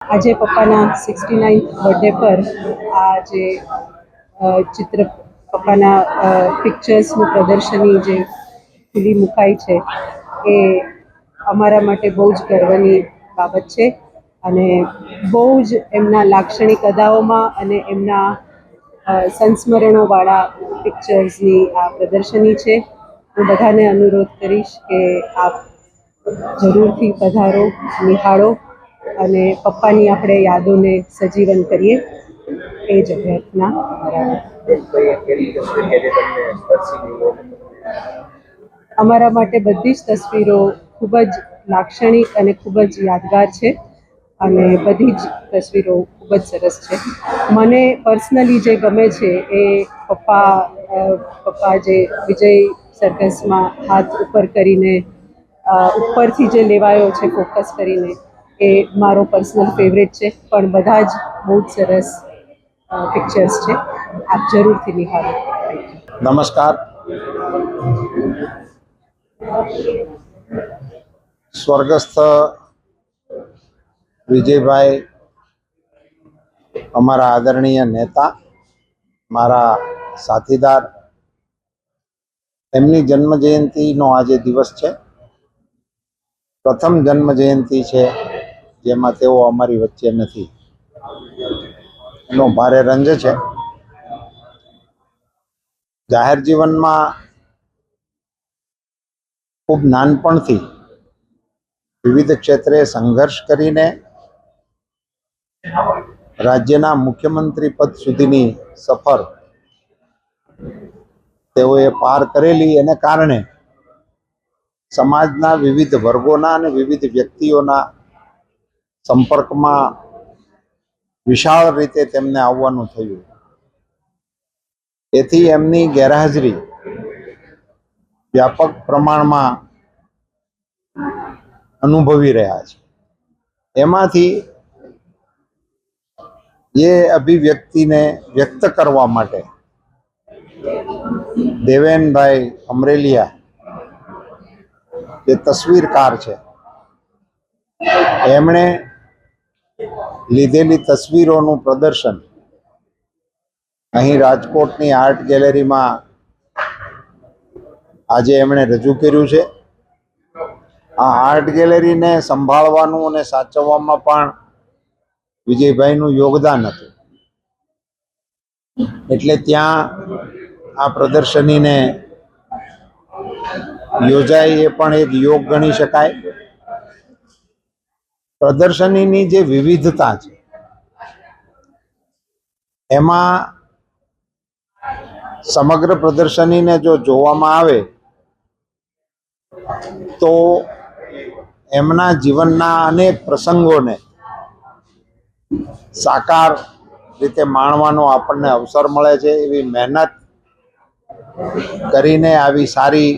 આજે પપ્પાના 69th birthday પર આ જે ચિત્ર પપ્પાના પિક્ચર્સનું પ્રદર્શની જે ખુલ્લી મુકાઈ છે એ અમારા માટે બહુ જ ગર્વની બાબત છે અને બહુ જ એમના લાક્ષણિક અદાઓમાં અને એમના સંસ્મરણોવાળા પિક્ચર્સની આ પ્રદર્શની છે. હું બધાને અનુરોધ કરીશ કે આપ જરૂરથી પધારો, નિહાળો અને પપ્પાની આપણે યાદોને સજીવન કરીએ એ જ અભ્યર્થના અમારા માટે બધી જ તસવીરો ખૂબ જ લાક્ષણિક અને ખૂબ જ યાદગાર છે અને બધી જ તસવીરો ખૂબ જ સરસ છે. મને પર્સનલી જે ગમે છે એ પપ્પા જે વિજય સર્કસમાં હાથ ઉપર કરીને ઉપરથી જે લેવાયો છે ફોકસ કરીને એ મારો પર્સનલ ફેવરેટ છે, પણ બધા જ બહુ જ સરસ પિક્ચર્સ છે. આપ જરૂરથી નિહાળો. નમસ્કાર. સ્વર્ગસ્થ વિજયભાઈ અમારા આદરણીય નેતા, મારા સાથીદાર, એમની જન્મ જયંતિનો આજે દિવસ છે. પ્રથમ જન્મ જયંતિ છે જેમાં તેઓ અમારી વચ્ચે નથી, એનો ભારે રંજ છે. જાહેર જીવનમાં ખૂબ નાનપણથી વિવિધ ક્ષેત્રે સંઘર્ષ કરીને રાજ્યના મુખ્યમંત્રી પદ સુધીની સફર તેઓએ પાર કરેલી, એને કારણે સમાજના વિવિધ વર્ગોના અને વિવિધ વ્યક્તિઓના સંપર્કમાં વિશાળ રીતે તેમને આવવાનું થયું. એથી એમની ગેરહાજરી વ્યાપક પ્રમાણમાં અનુભવી રહ્યા છે. એમાંથી એ અભિવ્યક્તિને વ્યક્ત કરવા માટે દેવેનભાઈ અમરેલિયા જે તસવીરકાર છે, એમણે લીધેલી તસવીરોનું પ્રદર્શન અહીં રાજકોટની આર્ટ ગેલેરીમાં આજે એમણે રજૂ કર્યું છે. આ આર્ટ ગેલેરીને સંભાળવાનું અને સાચવવામાં પણ વિજયભાઈનું યોગદાન હતું. એટલે ત્યાં આ પ્રદર્શનીને યોજાય એ પણ એક યોગ ગણી શકાય. પ્રદર્શનીની જે વિવિધતા છે એમાં સમગ્ર પ્રદર્શનીને જો જોવામાં આવે તો એમના જીવનના અનેક પ્રસંગોને સાકાર રીતે માણવાનો આપણને અવસર મળે છે. એવી મહેનત કરીને આવી સારી